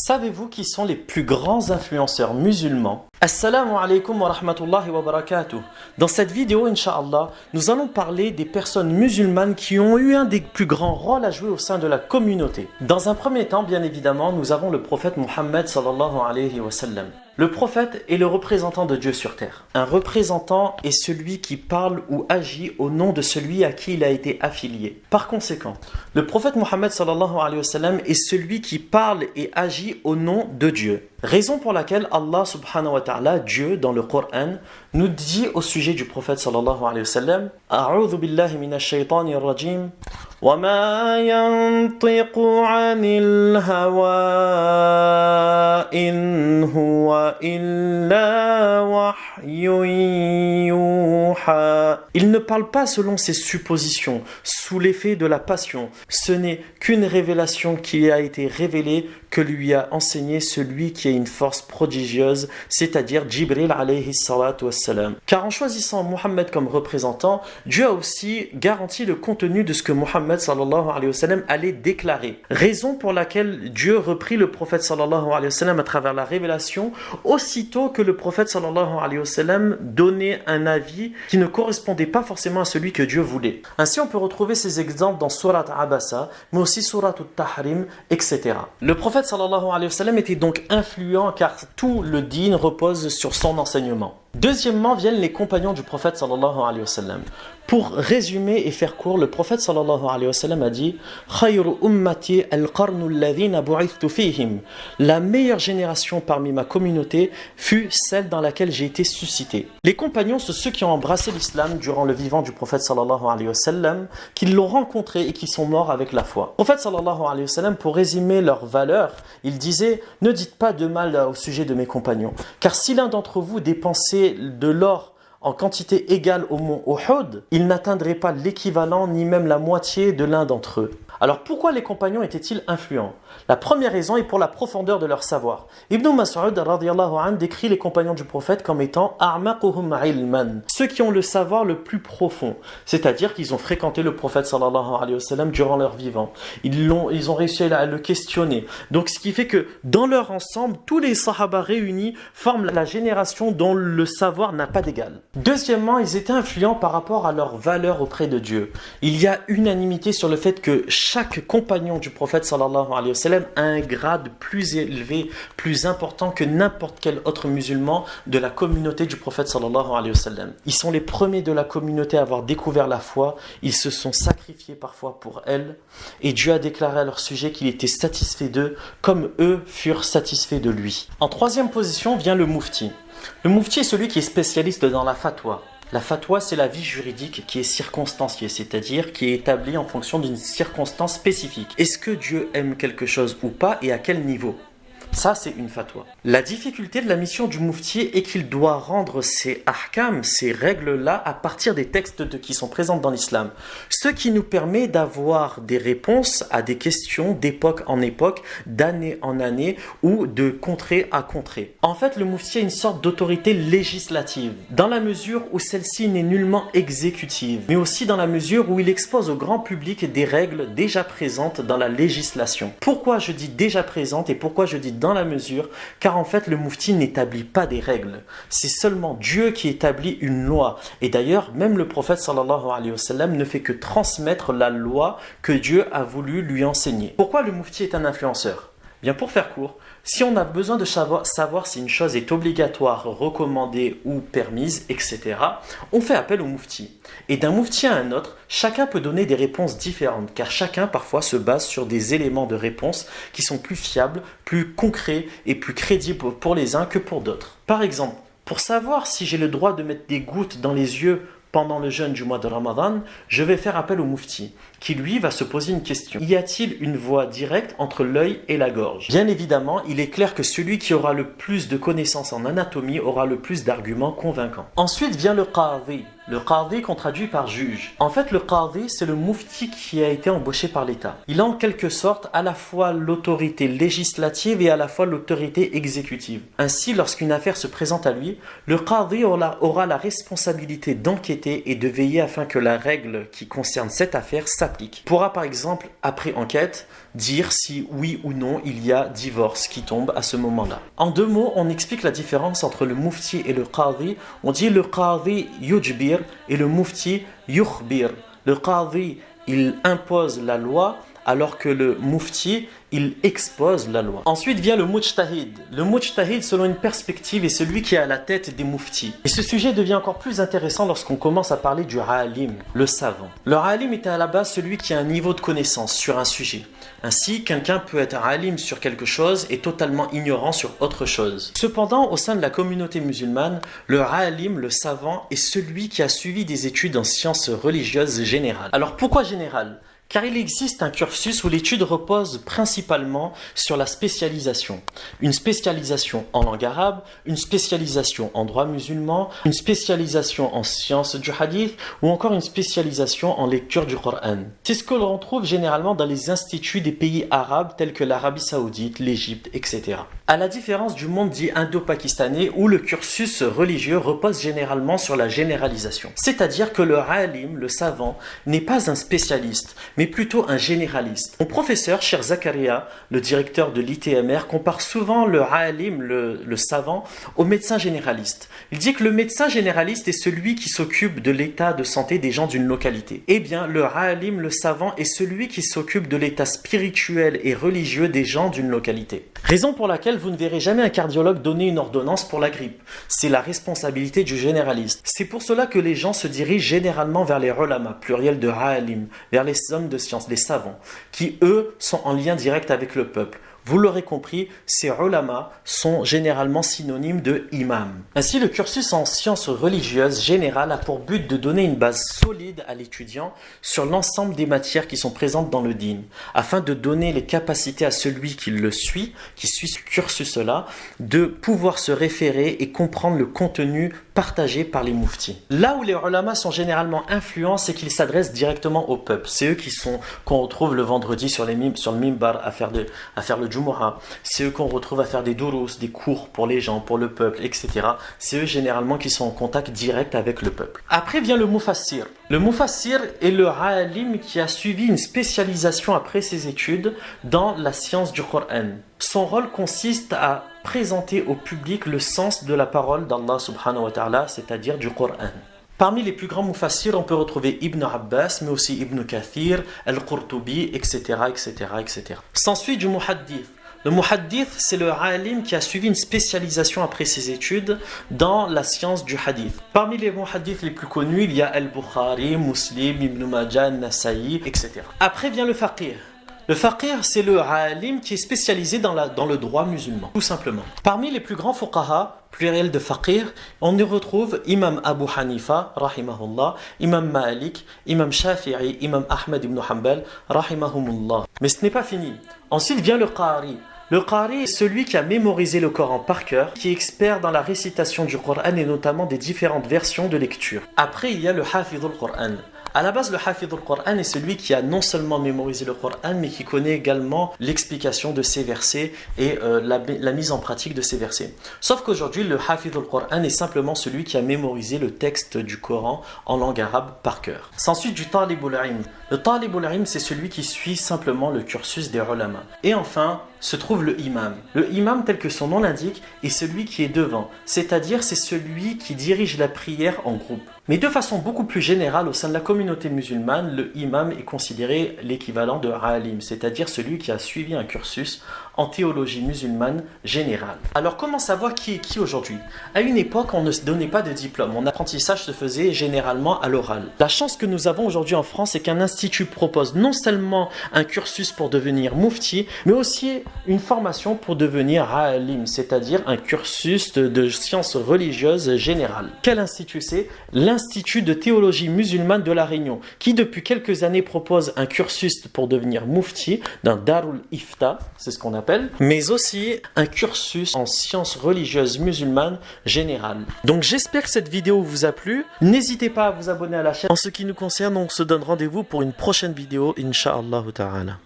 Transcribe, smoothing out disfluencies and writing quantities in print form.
Savez-vous qui sont les plus grands influenceurs musulmans? Assalamu alaikum wa rahmatullahi wa barakatuh. Dans cette vidéo, Inch'Allah, nous allons parler des personnes musulmanes qui ont eu un des plus grands rôles à jouer au sein de la communauté. Dans un premier temps, bien évidemment, nous avons le prophète Mohammed sallallahu alayhi wa sallam. Le prophète est le représentant de Dieu sur terre. Un représentant est celui qui parle ou agit au nom de celui à qui il a été affilié. Par conséquent, le prophète Mohammed sallallahu alayhi wa sallam est celui qui parle et agit au nom de Dieu. Raison pour laquelle Allah subhanahu wa ta'ala, Dieu dans le Coran, nous dit au sujet du prophète sallallahu alayhi wa sallam: A'udhu billahi minash shaytanir rajim. Wa ma yantiqu 'anil hawa in huwa illa wahyun yuha. Il ne parle pas selon ses suppositions, sous l'effet de la passion. Ce n'est qu'une révélation qui a été révélée, que lui a enseigné celui qui a une force prodigieuse, c'est-à-dire Jibril alayhi salatu wassalam. Car en choisissant Mohammed comme représentant, Dieu a aussi garanti le contenu de ce que Mohammed sallallahu alayhi wa sallam allait déclarer. Raison pour laquelle Dieu reprit le prophète sallallahu alayhi wa sallam à travers la révélation, aussitôt que le prophète sallallahu alayhi wa sallam donnait un avis qui ne correspondait pas forcément à celui que Dieu voulait. Ainsi, on peut retrouver ces exemples dans Surat Abasa, mais aussi Surat At-Tahrim, etc. Le prophète sallallahu alayhi wa sallam était donc influent car tout le din repose sur son enseignement. Deuxièmement viennent les compagnons du prophète sallallahu alayhi wa sallam. Pour résumer et faire court, le prophète sallallahu alayhi wa sallam a dit: Khayru ummati al-qarnu alladhina bu'ithtu fihim. La meilleure génération parmi ma communauté fut celle dans laquelle j'ai été suscité. Les compagnons sont ceux qui ont embrassé l'islam durant le vivant du prophète sallallahu alayhi wa sallam, qui l'ont rencontré et qui sont morts avec la foi. Le prophète sallallahu alayhi wa sallam, pour résumer leurs valeurs, il disait: ne dites pas de mal au sujet de mes compagnons, car si l'un d'entre vous dépensait de l'or en quantité égale au mont Uhud, il n'atteindrait pas l'équivalent ni même la moitié de l'un d'entre eux. Alors pourquoi les compagnons étaient-ils influents? La première raison est pour la profondeur de leur savoir. Ibn Mas'ud radiyallahu anhu décrit les compagnons du prophète comme étant a'maquhum ilman, ceux qui ont le savoir le plus profond, c'est-à-dire qu'ils ont fréquenté le prophète sallallahu alayhi wa sallam durant leur vivant. Ils ont réussi à le questionner. Donc ce qui fait que dans leur ensemble, tous les sahaba réunis forment la génération dont le savoir n'a pas d'égal. Deuxièmement, ils étaient influents par rapport à leur valeur auprès de Dieu. Il y a unanimité sur le fait que chaque compagnon du prophète sallallahu alayhi wa sallam a un grade plus élevé, plus important que n'importe quel autre musulman de la communauté du prophète sallallahu alayhi wa sallam. Ils sont les premiers de la communauté à avoir découvert la foi, ils se sont sacrifiés parfois pour elle, et Dieu a déclaré à leur sujet qu'il était satisfait d'eux, comme eux furent satisfaits de lui. En troisième position vient le mufti. Le mufti est celui qui est spécialiste dans la fatwa. La fatwa, c'est la vie juridique qui est circonstanciée, c'est-à-dire qui est établie en fonction d'une circonstance spécifique. Est-ce que Dieu aime quelque chose ou pas et à quel niveau? Ça, c'est une fatwa. La difficulté de la mission du mufti est qu'il doit rendre ces ahkam, ces règles-là, à partir des textes qui sont présents dans l'islam. Ce qui nous permet d'avoir des réponses à des questions d'époque en époque, d'année en année, ou de contrée à contrée. En fait, le mufti a une sorte d'autorité législative, dans la mesure où celle-ci n'est nullement exécutive, mais aussi dans la mesure où il expose au grand public des règles déjà présentes dans la législation. Pourquoi je dis déjà présentes et pourquoi je dis dans la mesure? Car en fait le mufti n'établit pas des règles, c'est seulement Dieu qui établit une loi, et d'ailleurs même le prophète sallallahu alayhi wa sallam ne fait que transmettre la loi que Dieu a voulu lui enseigner. Pourquoi le mufti est un influenceur? Bien, pour faire court, si on a besoin de savoir si une chose est obligatoire, recommandée ou permise, etc., on fait appel au mufti. Et d'un mufti à un autre, chacun peut donner des réponses différentes, car chacun parfois se base sur des éléments de réponse qui sont plus fiables, plus concrets et plus crédibles pour les uns que pour d'autres. Par exemple, pour savoir si j'ai le droit de mettre des gouttes dans les yeux pendant le jeûne du mois de Ramadan, je vais faire appel au mufti, qui lui va se poser une question. Y a-t-il une voie directe entre l'œil et la gorge? Bien évidemment, il est clair que celui qui aura le plus de connaissances en anatomie aura le plus d'arguments convaincants. Ensuite vient le qadi. Le qadi qu'on traduit par juge. En fait, le qadi, c'est le mufti qui a été embauché par l'État. Il a en quelque sorte à la fois l'autorité législative et à la fois l'autorité exécutive. Ainsi, lorsqu'une affaire se présente à lui, le qadi aura la responsabilité d'enquêter et de veiller afin que la règle qui concerne cette affaire s'applique. Il pourra par exemple, après enquête, dire si oui ou non il y a divorce qui tombe à ce moment-là. En 2 mots, on explique la différence entre le mufti et le qadi. On dit le qadi yujbir et le mufti yukhbir. Le qadi, il impose la loi, alors que le mufti, il expose la loi. Ensuite vient le mujtahid. Le mujtahid, selon une perspective, est celui qui est à la tête des muftis. Et ce sujet devient encore plus intéressant lorsqu'on commence à parler du alim, le savant. Le alim est à la base celui qui a un niveau de connaissance sur un sujet. Ainsi, quelqu'un peut être alim sur quelque chose et totalement ignorant sur autre chose. Cependant, au sein de la communauté musulmane, le alim, le savant, est celui qui a suivi des études en sciences religieuses générales. Alors pourquoi générales ? Car il existe un cursus où l'étude repose principalement sur la spécialisation. Une spécialisation en langue arabe, une spécialisation en droit musulman, une spécialisation en sciences du hadith ou encore une spécialisation en lecture du Coran. C'est ce que l'on trouve généralement dans les instituts des pays arabes tels que l'Arabie Saoudite, l'Égypte, etc. À la différence du monde dit indo-pakistanais où le cursus religieux repose généralement sur la généralisation. C'est-à-dire que le alim, le savant, n'est pas un spécialiste, mais plutôt un généraliste. Mon professeur, cher Zakaria, le directeur de l'ITMR, compare souvent le alim, le savant, au médecin généraliste. Il dit que le médecin généraliste est celui qui s'occupe de l'état de santé des gens d'une localité. Eh bien, le alim, le savant, est celui qui s'occupe de l'état spirituel et religieux des gens d'une localité. Raison pour laquelle vous ne verrez jamais un cardiologue donner une ordonnance pour la grippe. C'est la responsabilité du généraliste. C'est pour cela que les gens se dirigent généralement vers les ulama, pluriel de alim, vers les hommes de science, les savants, qui eux sont en lien direct avec le peuple. Vous l'aurez compris, ces ulama sont généralement synonymes de imam. Ainsi, le cursus en sciences religieuses générales a pour but de donner une base solide à l'étudiant sur l'ensemble des matières qui sont présentes dans le din, afin de donner les capacités à celui qui le suit, qui suit ce cursus-là, de pouvoir se référer et comprendre le contenu partagé par les muftis. Là où les ulama sont généralement influents, c'est qu'ils s'adressent directement au peuple. C'est eux qu'on retrouve le vendredi sur le mimbar à faire le Jumu'ah. C'est eux qu'on retrouve à faire des durus, des cours pour les gens, pour le peuple, etc. C'est eux généralement qui sont en contact direct avec le peuple. Après vient le mufassir. Le mufassir est le alim qui a suivi une spécialisation après ses études dans la science du Coran. Son rôle consiste à présenter au public le sens de la parole d'Allah subhanahu wa ta'ala, c'est-à-dire du Coran. Parmi les plus grands mufassirs, on peut retrouver Ibn Abbas, mais aussi Ibn Kathir, Al-Qurtubi, etc., etc., etc. S'ensuit du muhaddith. Le muhaddith, c'est le alim qui a suivi une spécialisation après ses études dans la science du hadith. Parmi les muhaddiths les plus connus, il y a Al-Bukhari, Muslim, Ibn Majah, Nasa'i, etc. Après vient le faqih. Le faqih, c'est le alim qui est spécialisé dans le droit musulman, tout simplement. Parmi les plus grands fuqaha, pluriel de faqih, on y retrouve Imam Abu Hanifa, rahimahullah, Imam Malik, Imam Shafi'i, Imam Ahmed ibn Hanbal, rahimahumullah. Mais ce n'est pas fini. Ensuite vient le qari. Le qari est celui qui a mémorisé le Coran par cœur, qui est expert dans la récitation du Coran et notamment des différentes versions de lecture. Après, il y a le hafidhul Coran. À la base, le hafidhul Coran est celui qui a non seulement mémorisé le Coran, mais qui connaît également l'explication de ces versets et la mise en pratique de ces versets. Sauf qu'aujourd'hui, le hafidhul Coran est simplement celui qui a mémorisé le texte du Coran en langue arabe par cœur. S'ensuit du talibul ilm. Le talibul ilm, c'est celui qui suit simplement le cursus des ulama. Et enfin, se trouve le imam. Le imam, tel que son nom l'indique, est celui qui est devant, c'est-à-dire c'est celui qui dirige la prière en groupe. Mais de façon beaucoup plus générale, au sein de la communauté musulmane, le imam est considéré l'équivalent de alim, c'est-à-dire celui qui a suivi un cursus en théologie musulmane générale. Alors comment savoir qui est qui aujourd'hui? À une époque, on ne se donnait pas de diplôme, mon apprentissage se faisait généralement à l'oral. La chance que nous avons aujourd'hui en France, c'est qu'un institut propose non seulement un cursus pour devenir mufti, mais aussi une formation pour devenir alim, c'est-à-dire un cursus de sciences religieuses générales. Quel institut c'est? L'Institut de théologie musulmane de La Réunion, qui depuis quelques années propose un cursus pour devenir mufti d'un Darul Ifta, c'est ce qu'on appelle, mais aussi un cursus en sciences religieuses musulmanes générales. Donc j'espère que cette vidéo vous a plu. N'hésitez pas à vous abonner à la chaîne. En ce qui nous concerne, on se donne rendez-vous pour une prochaine vidéo, Inch'Allah ta'ala.